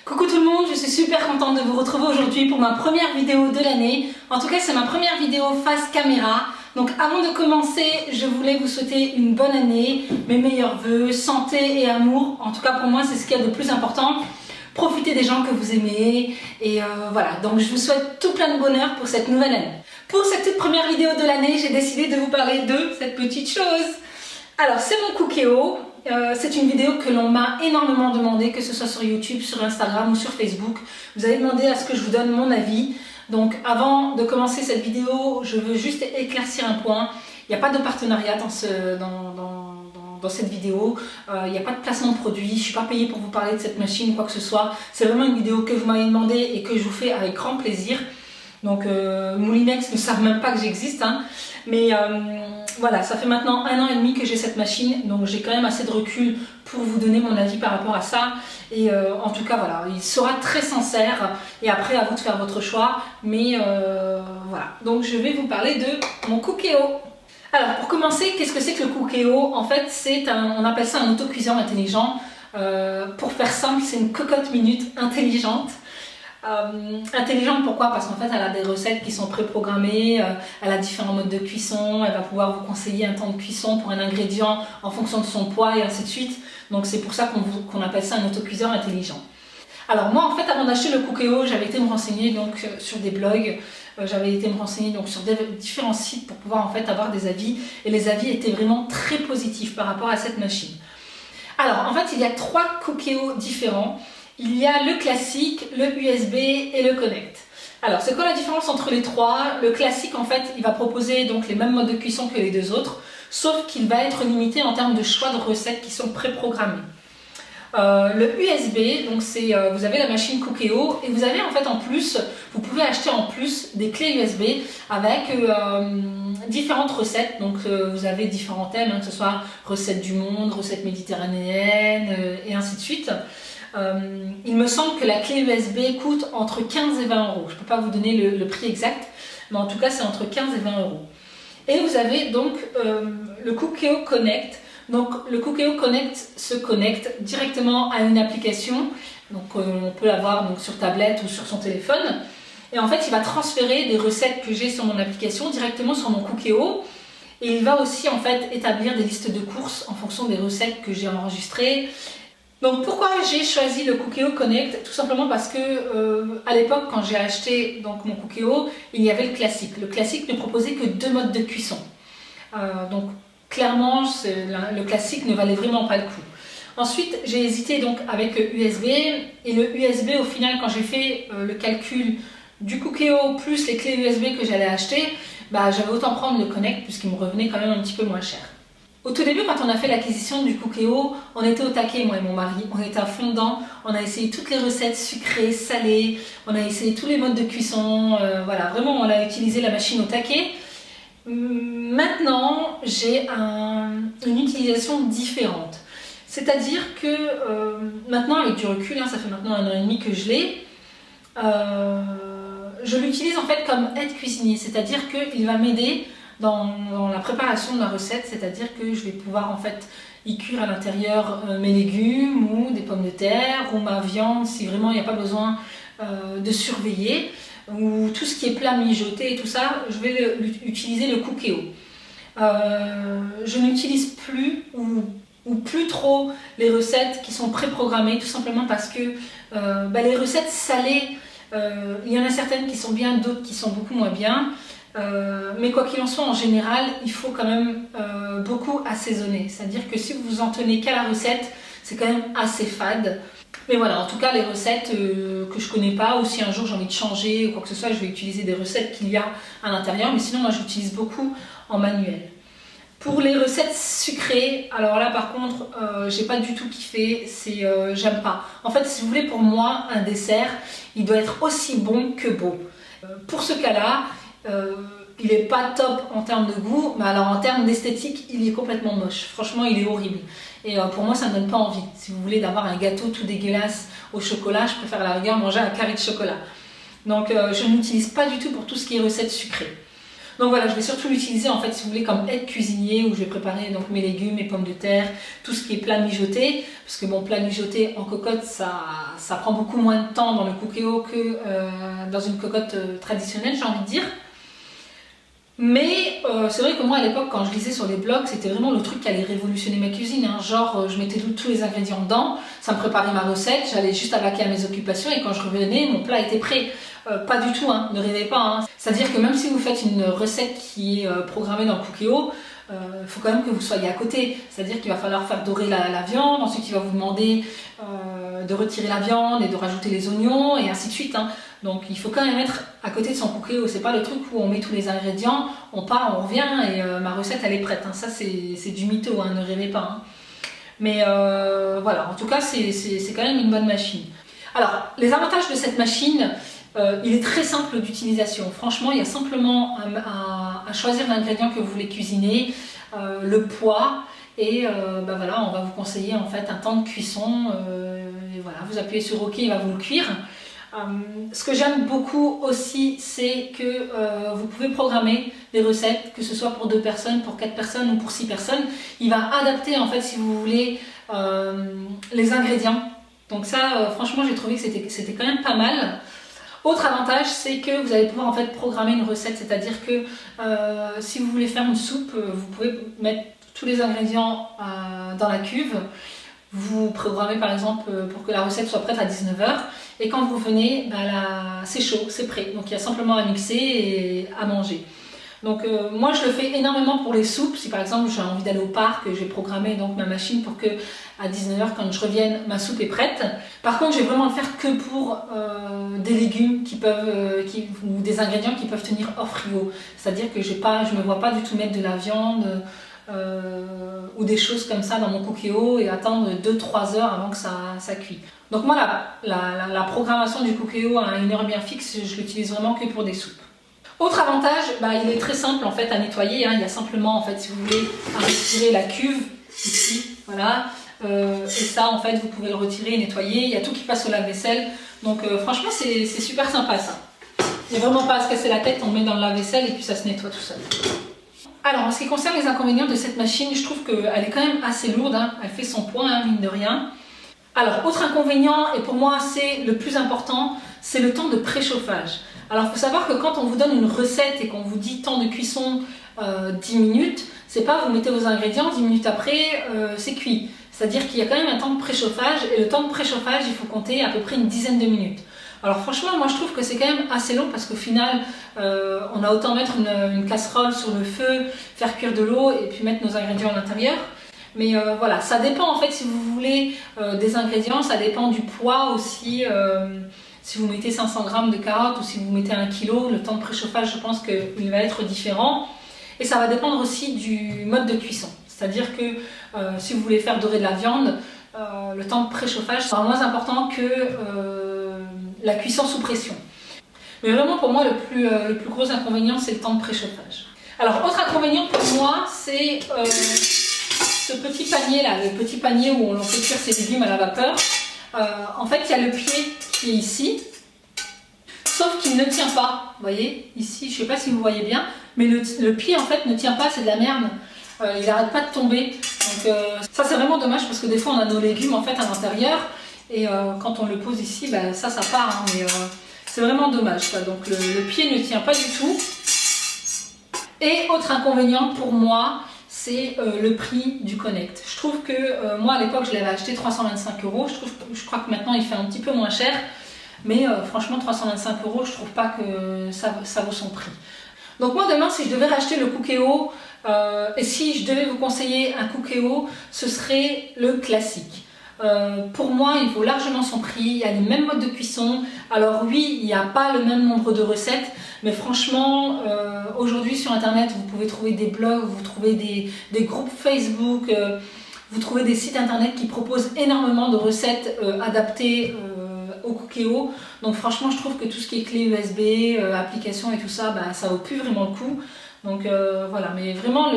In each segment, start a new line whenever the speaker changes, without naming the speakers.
Coucou tout le monde, je suis super contente de vous retrouver aujourd'hui pour ma première vidéo de l'année. En tout cas, c'est ma première vidéo face caméra. Donc avant de commencer, je voulais vous souhaiter une bonne année, mes meilleurs vœux, santé et amour. En tout cas pour moi, c'est ce qu'il y a de plus important. Profitez des gens que vous aimez et voilà. Donc je vous souhaite tout plein de bonheur pour cette nouvelle année. Pour cette toute première vidéo de l'année, j'ai décidé de vous parler de cette petite chose. Alors c'est mon Cookéo. C'est une vidéo que l'on m'a énormément demandé, que ce soit sur YouTube, sur Instagram ou sur Facebook. Vous avez demandé à ce que je vous donne mon avis. Donc avant de commencer cette vidéo, je veux juste éclaircir un point. Il n'y a pas de partenariat dans cette vidéo. Il n'y a pas de placement de produit. Je ne suis pas payée pour vous parler de cette machine ou quoi que ce soit. C'est vraiment une vidéo que vous m'avez demandé et que je vous fais avec grand plaisir. Donc Moulinex ne savent même pas que j'existe. Hein. Mais voilà, ça fait maintenant 1 an et demi que j'ai cette machine. Donc j'ai quand même assez de recul pour vous donner mon avis par rapport à ça. Et en tout cas, voilà, il sera très sincère. Et après, à vous de faire votre choix. Mais voilà, donc je vais vous parler de mon Cookéo. Alors pour commencer, qu'est-ce que c'est que le Cookéo? En fait, on appelle ça un autocuiseur intelligent. Pour faire simple, c'est une cocotte minute intelligente. Intelligente pourquoi? Parce qu'en fait elle a des recettes qui sont préprogrammées, elle a différents modes de cuisson, elle va pouvoir vous conseiller un temps de cuisson pour un ingrédient en fonction de son poids et ainsi de suite. Donc c'est pour ça qu'on appelle ça un autocuiseur intelligent. Alors moi en fait avant d'acheter le Cookéo, j'avais été me renseigner donc sur des blogs, j'avais été me renseigner donc sur différents sites pour pouvoir en fait avoir des avis, et les avis étaient vraiment très positifs par rapport à cette machine. Alors en fait il y a 3 Cookéo différents. Il y a le classique, le USB et le Connect. Alors, c'est quoi la différence entre les 3? Le classique, en fait, il va proposer donc les mêmes modes de cuisson que les 2 autres, sauf qu'il va être limité en termes de choix de recettes qui sont préprogrammées. Le USB, donc vous avez la machine Cookéo et vous avez en fait en plus, vous pouvez acheter en plus des clés USB avec différentes recettes. Donc vous avez différents thèmes, hein, que ce soit recettes du monde, recettes méditerranéennes et ainsi de suite. Il me semble que la clé USB coûte entre 15 et 20 euros. Je ne peux pas vous donner le prix exact, mais en tout cas c'est entre 15 et 20 euros. Et vous avez donc le Cookéo Connect. Donc le Cookéo Connect se connecte directement à une application. Donc on peut l'avoir donc sur tablette ou sur son téléphone. Et en fait il va transférer des recettes que j'ai sur mon application directement sur mon Cookéo. Et il va aussi en fait établir des listes de courses en fonction des recettes que j'ai enregistrées. Donc pourquoi j'ai choisi le Cookéo Connect? Tout simplement parce que à l'époque quand j'ai acheté donc mon Cookéo, il y avait le classique. Le classique ne proposait que 2 modes de cuisson. Donc clairement le classique ne valait vraiment pas le coup. Ensuite j'ai hésité donc avec le USB, et le USB au final quand j'ai fait le calcul du Cookéo plus les clés USB que j'allais acheter, j'avais autant prendre le Connect puisqu'il me revenait quand même un petit peu moins cher. Au tout début, quand on a fait l'acquisition du Cookéo, on était au taquet, moi et mon mari. On était à fond dedans. On a essayé toutes les recettes sucrées, salées. On a essayé tous les modes de cuisson. Voilà, vraiment, on a utilisé la machine au taquet. Maintenant, j'ai une utilisation différente. C'est-à-dire que maintenant, avec du recul, ça fait maintenant 1 an et demi que je l'ai, je l'utilise en fait comme aide cuisinier. C'est-à-dire qu'il va m'aider dans la préparation de la recette, c'est-à-dire que je vais pouvoir en fait y cuire à l'intérieur mes légumes ou des pommes de terre ou ma viande si vraiment il n'y a pas besoin de surveiller, ou tout ce qui est plat mijoté et tout ça, je vais utiliser le Cookéo. Je n'utilise plus ou plus trop les recettes qui sont préprogrammées, tout simplement parce que les recettes salées, il y en a certaines qui sont bien, d'autres qui sont beaucoup moins bien. Mais quoi qu'il en soit, en général, il faut quand même beaucoup assaisonner. C'est-à-dire que si vous vous en tenez qu'à la recette, c'est quand même assez fade. Mais voilà, en tout cas, les recettes que je connais pas, ou si un jour j'ai envie de changer ou quoi que ce soit, je vais utiliser des recettes qu'il y a à l'intérieur. Mais sinon, moi, j'utilise beaucoup en manuel. Pour les recettes sucrées, alors là, par contre, j'ai pas du tout kiffé. J'aime pas. En fait, si vous voulez, pour moi, un dessert, il doit être aussi bon que beau. Pour ce cas-là, il est pas top en termes de goût, mais alors en termes d'esthétique, il est complètement moche. Franchement, il est horrible. Et pour moi, ça ne me donne pas envie. Si vous voulez d'avoir un gâteau tout dégueulasse au chocolat, je préfère à la rigueur manger un carré de chocolat. Donc, je n'utilise pas du tout pour tout ce qui est recettes sucrées. Donc voilà, je vais surtout l'utiliser en fait si vous voulez comme aide cuisinier où je vais préparer donc mes légumes, mes pommes de terre, tout ce qui est plat mijoté. Parce que bon, plat mijoté en cocotte, ça prend beaucoup moins de temps dans le Cookéo que dans une cocotte traditionnelle, j'ai envie de dire. Mais c'est vrai que moi à l'époque quand je lisais sur les blogs c'était vraiment le truc qui allait révolutionner ma cuisine, hein. Genre je mettais tous les ingrédients dedans, ça me préparait ma recette, j'allais juste à vaquer à mes occupations et quand je revenais mon plat était prêt. Pas du tout, hein, ne rêvez pas, hein. C'est-à-dire que même si vous faites une recette qui est programmée dans le Cookéo, il faut quand même que vous soyez à côté, c'est-à-dire qu'il va falloir faire dorer la viande, ensuite il va vous demander de retirer la viande et de rajouter les oignons et ainsi de suite, hein. Donc il faut quand même être à côté de son Cookéo, c'est pas le truc où on met tous les ingrédients, on part, on revient et ma recette elle est prête, hein. Ça c'est du mytho, hein, ne rêvez pas, hein. Mais voilà, en tout cas c'est quand même une bonne machine. Alors les avantages de cette machine, il est très simple d'utilisation. Franchement, il y a simplement à choisir l'ingrédient que vous voulez cuisiner, le poids et voilà, on va vous conseiller en fait un temps de cuisson. Et voilà, vous appuyez sur OK, il va vous le cuire. Ce que j'aime beaucoup aussi, c'est que vous pouvez programmer des recettes, que ce soit pour 2 personnes, pour 4 personnes ou pour 6 personnes. Il va adapter en fait, si vous voulez, les ingrédients. Donc ça, franchement, j'ai trouvé que c'était quand même pas mal. Autre avantage, c'est que vous allez pouvoir en fait programmer une recette, c'est-à-dire que si vous voulez faire une soupe, vous pouvez mettre tous les ingrédients dans la cuve. Vous programmez par exemple pour que la recette soit prête à 19 h et quand vous venez, c'est chaud, c'est prêt. Donc il y a simplement à mixer et à manger. Donc moi je le fais énormément pour les soupes. Si par exemple j'ai envie d'aller au parc, j'ai programmé donc ma machine pour que à 19 h quand je revienne, ma soupe est prête. Par contre je vais vraiment le faire que pour des légumes ou des ingrédients qui peuvent tenir hors frigo. C'est-à-dire que je ne me vois pas du tout mettre de la viande ou des choses comme ça dans mon Cookéo et attendre 2-3 heures avant que ça cuit. Donc moi la programmation du Cookéo à une heure bien fixe, je l'utilise vraiment que pour des soupes. Autre avantage, il est très simple en fait à nettoyer, hein. Il y a simplement en fait si vous voulez à retirer la cuve ici, voilà, et ça en fait vous pouvez le retirer et nettoyer, il y a tout qui passe au lave-vaisselle, donc franchement c'est super sympa ça. Il n'y a vraiment pas à se casser la tête, on le met dans le lave-vaisselle et puis ça se nettoie tout seul. Alors en ce qui concerne les inconvénients de cette machine, je trouve qu'elle est quand même assez lourde, hein. Elle fait son poids, hein, mine de rien. Alors autre inconvénient, et pour moi c'est le plus important, c'est le temps de préchauffage. Alors il faut savoir que quand on vous donne une recette et qu'on vous dit temps de cuisson 10 minutes, c'est pas vous mettez vos ingrédients, 10 minutes après c'est cuit. C'est-à-dire qu'il y a quand même un temps de préchauffage et le temps de préchauffage il faut compter à peu près une dizaine de minutes. Alors franchement moi je trouve que c'est quand même assez long parce qu'au final on a autant mettre une casserole sur le feu, faire cuire de l'eau et puis mettre nos ingrédients à l'intérieur. Mais voilà, ça dépend en fait si vous voulez des ingrédients, ça dépend du poids aussi. Si vous mettez 500 g de carottes ou si vous mettez 1 kg, le temps de préchauffage je pense qu'il va être différent. Et ça va dépendre aussi du mode de cuisson. C'est-à-dire que si vous voulez faire dorer de la viande, le temps de préchauffage sera moins important que la cuisson sous pression. Mais vraiment pour moi le plus gros inconvénient c'est le temps de préchauffage. Alors autre inconvénient pour moi c'est ce petit panier là, le petit panier où on fait cuire ses légumes à la vapeur. En fait il y a le pied qui est ici, sauf qu'il ne tient pas, vous voyez, ici, je ne sais pas si vous voyez bien, mais le pied en fait ne tient pas, c'est de la merde, il n'arrête pas de tomber, donc ça c'est vraiment dommage parce que des fois on a nos légumes en fait à l'intérieur et quand on le pose ici, ça part, hein, mais c'est vraiment dommage, quoi. Donc le pied ne tient pas du tout. Et autre inconvénient pour moi, c'est le prix du Connect. Je trouve que moi à l'époque je l'avais acheté 325 €, je crois que maintenant il fait un petit peu moins cher, mais franchement 325 €, je trouve pas que ça vaut son prix. Donc moi demain si je devais racheter le Cookéo et si je devais vous conseiller un Cookéo, ce serait le classique. Pour moi il vaut largement son prix, il y a les mêmes modes de cuisson. Alors oui, il n'y a pas le même nombre de recettes, mais franchement aujourd'hui sur internet vous pouvez trouver des blogs, vous trouvez des groupes Facebook, vous trouvez des sites internet qui proposent énormément de recettes adaptées au Cookéo. Donc franchement je trouve que tout ce qui est clé USB, application et tout ça, ça vaut plus vraiment le coup. Donc voilà, mais vraiment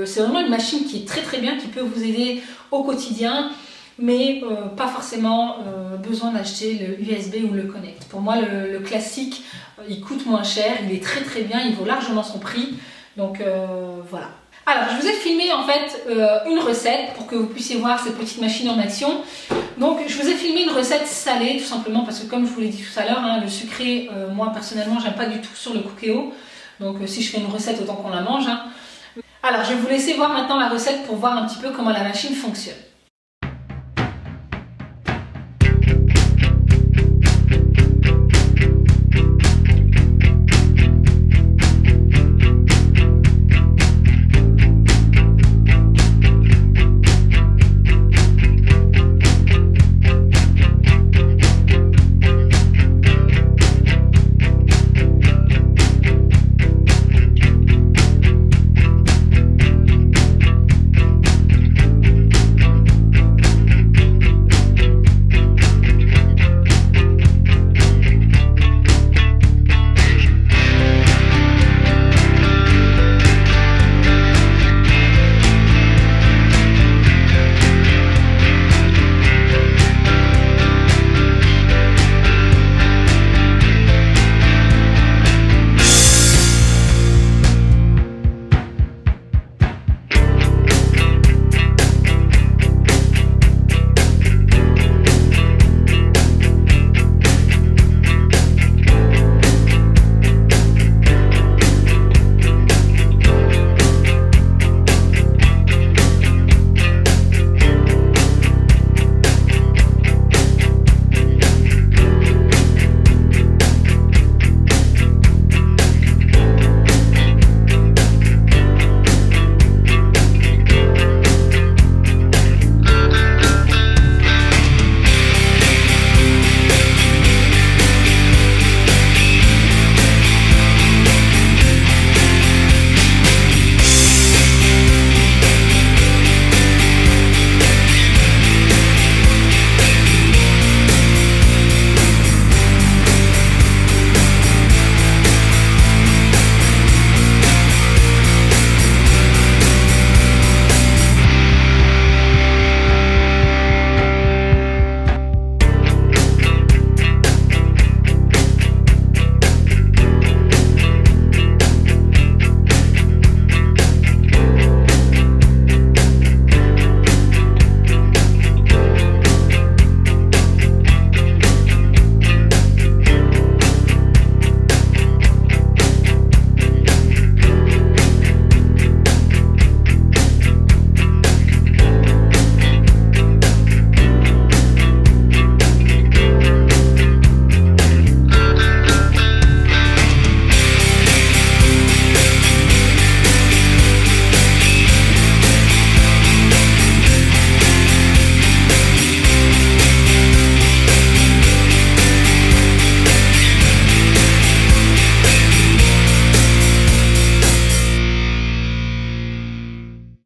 c'est vraiment une machine qui est très très bien, qui peut vous aider au quotidien. mais pas forcément besoin d'acheter le USB ou le Connect. Pour moi, le classique, il coûte moins cher, il est très bien, il vaut largement son prix. Donc voilà. Alors, je vous ai filmé en fait une recette pour que vous puissiez voir cette petite machine en action. Donc, je vous ai filmé une recette salée, tout simplement parce que comme je vous l'ai dit tout à l'heure, hein, le sucré, moi personnellement, j'aime pas du tout sur le Cookéo. Donc, si je fais une recette, autant qu'on la mange. Hein. Alors, je vais vous laisser voir maintenant la recette pour voir un petit peu comment la machine fonctionne.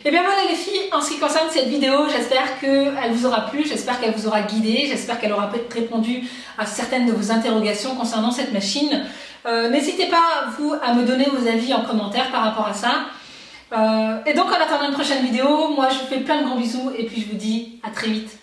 Et bien voilà les filles, en ce qui concerne cette vidéo, j'espère qu'elle vous aura plu, j'espère qu'elle vous aura guidé, j'espère qu'elle aura répondu à certaines de vos interrogations concernant cette machine. N'hésitez pas, vous, à me donner vos avis en commentaire par rapport à ça. Et donc en attendant une prochaine vidéo, moi je vous fais plein de gros bisous et puis je vous dis à très vite.